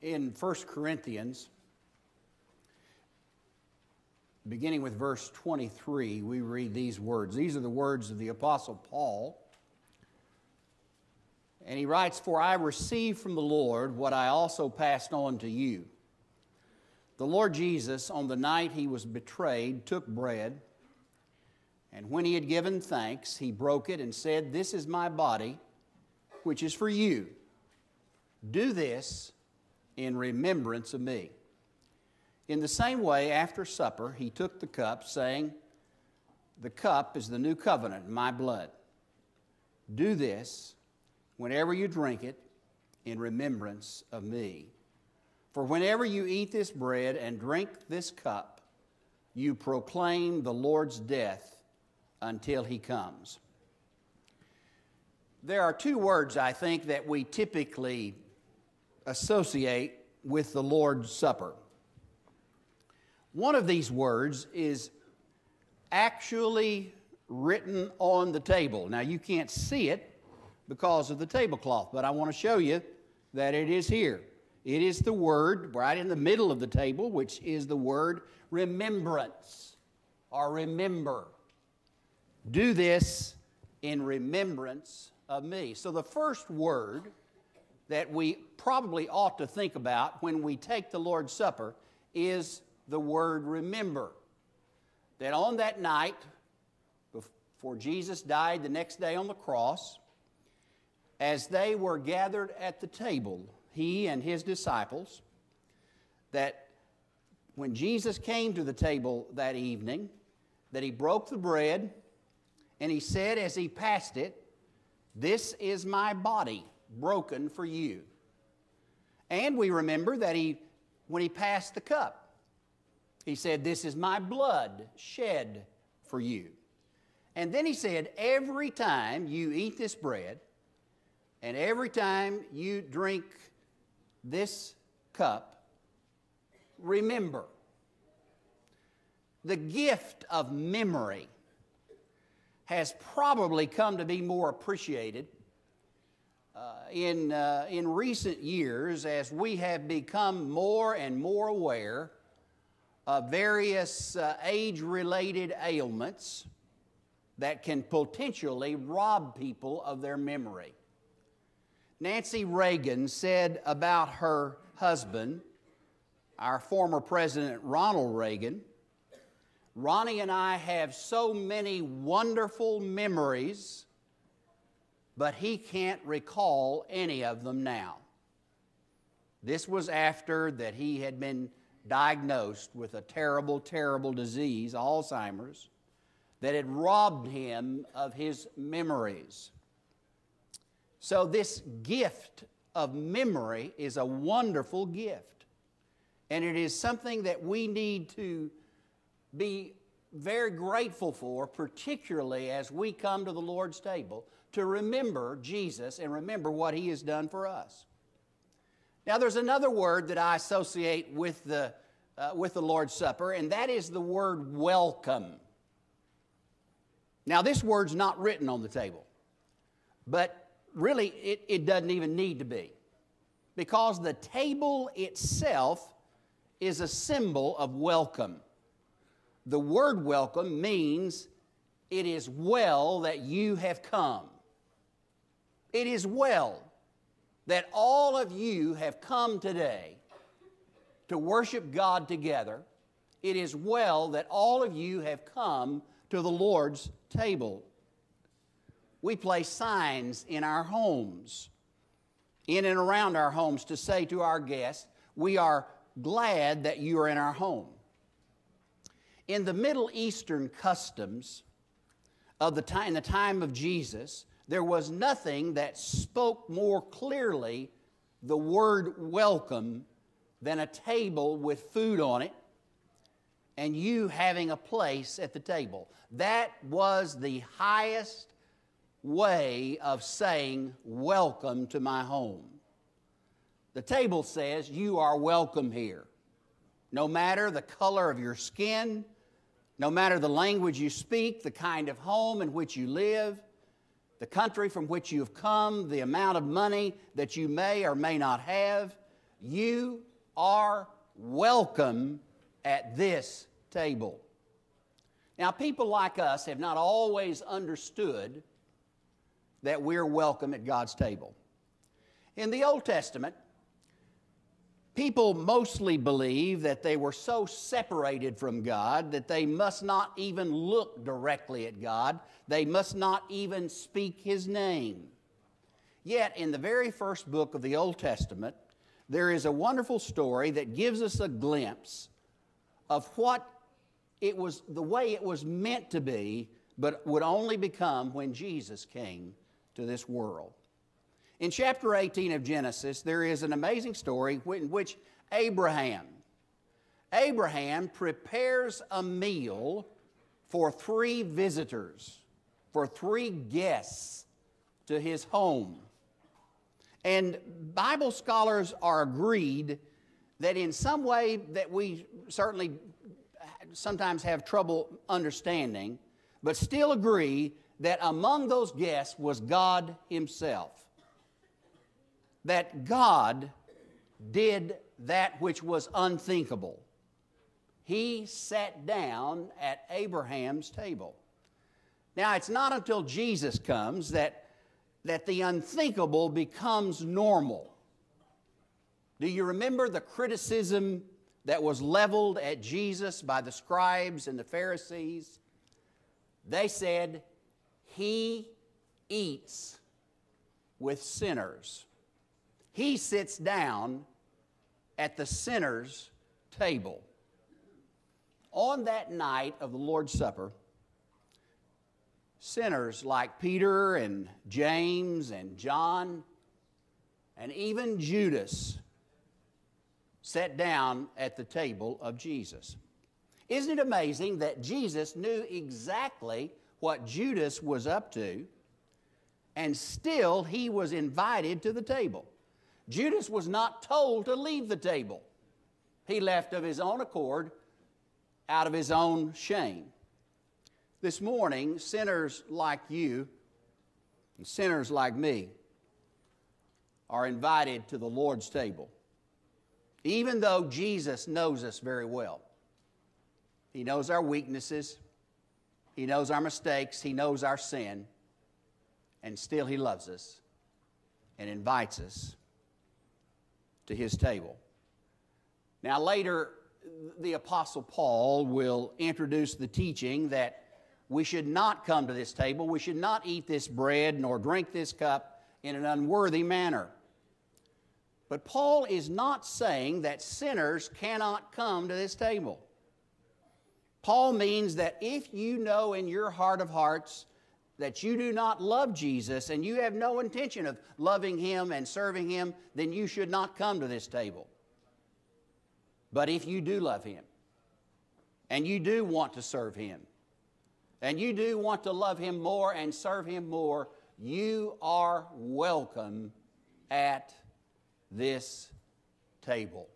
In 1 Corinhians, beginning with verse 23, we read these words. These are the words of the Apostle Paul. And he writes, "For I received from the Lord what I also passed on to you. The Lord Jesus, on the night he was betrayed, took bread, and when he had given thanks, he broke it and said, 'This is my body, which is for you. Do this in remembrance of me.' In the same way, after supper, he took the cup, saying, 'The cup is the new covenant in my blood. Do this whenever you drink it in remembrance of me. For whenever you eat this bread and drink this cup, you proclaim the Lord's death until he comes.'" There are two words, I think, that we typically associate with the Lord's Supper. One of these words is actually written on the table. Now, you can't see it because of the tablecloth, but I want to show you that it is here. It is the word right in the middle of the table, which is the word remembrance, or remember. Do this in remembrance of me. So the first word that we probably ought to think about when we take the Lord's Supper is the word remember. That on that night, before Jesus died the next day on the cross, as they were gathered at the table, he and his disciples, that when Jesus came to the table that evening, that he broke the bread, and he said as he passed it, "This is my body broken for you." And we remember that when he passed the cup, he said, "This is my blood shed for you." And then he said, "Every time you eat this bread, and every time you drink this cup, remember." The gift of memory has probably come to be more appreciated in recent years as we have become more and more aware of various age-related ailments that can potentially rob people of their memory. Nancy Reagan said about her husband, our former President Ronald Reagan, "Ronnie and I have so many wonderful memories, but he can't recall any of them now." This was after that he had been diagnosed with a terrible, terrible disease, Alzheimer's, that had robbed him of his memories. So this gift of memory is a wonderful gift. And it is something that we need to be very grateful for, particularly as we come to the Lord's table, to remember Jesus and remember what he has done for us. Now, there's another word that I associate with the Lord's Supper, and that is the word welcome. Now, this word's not written on the table, but really it doesn't even need to be, because the table itself is a symbol of welcome. The word welcome means it is well that you have come. It is well that all of you have come today to worship God together. It is well that all of you have come to the Lord's table. We place signs in our homes, in and around our homes, to say to our guests, we are glad that you are in our home. In the Middle Eastern customs of the time of Jesus, there was nothing that spoke more clearly the word welcome than a table with food on it and you having a place at the table. That was the highest way of saying welcome to my home. The table says you are welcome here. No matter the color of your skin, no matter the language you speak, the kind of home in which you live, the country from which you've come, the amount of money that you may or may not have, You are welcome at this table. Now, people like us have not always understood that we're welcome at God's table. In the Old Testament, people mostly believe that they were so separated from God that they must not even look directly at God. They must not even speak His name. Yet, in the very first book of the Old Testament, there is a wonderful story that gives us a glimpse of what it was, the way it was meant to be, but would only become when Jesus came to this world. In chapter 18 of Genesis, there is an amazing story in which Abraham prepares a meal for 3 visitors, for 3 guests to his home. And Bible scholars are agreed that in some way that we certainly sometimes have trouble understanding, but still agree that among those guests was God Himself. That God did that which was unthinkable. He sat down at Abraham's table. Now, it's not until Jesus comes that the unthinkable becomes normal. Do you remember the criticism that was leveled at Jesus by the scribes and the Pharisees? They said, He eats with sinners. He sits down at the sinner's table. On that night of the Lord's Supper, sinners like Peter and James and John and even Judas sat down at the table of Jesus. Isn't it amazing that Jesus knew exactly what Judas was up to, and still he was invited to the table? Judas was not told to leave the table. He left of his own accord, out of his own shame. This morning, sinners like you and sinners like me are invited to the Lord's table. Even though Jesus knows us very well. He knows our weaknesses. He knows our mistakes. He knows our sin. And still He loves us and invites us to His table. Now later, the Apostle Paul will introduce the teaching that we should not come to this table. We should not eat this bread nor drink this cup in an unworthy manner. But Paul is not saying that sinners cannot come to this table. Paul means that if you know in your heart of hearts that you do not love Jesus and you have no intention of loving Him and serving Him, then you should not come to this table. But if you do love Him, and you do want to serve Him, and you do want to love Him more and serve Him more, you are welcome at this table.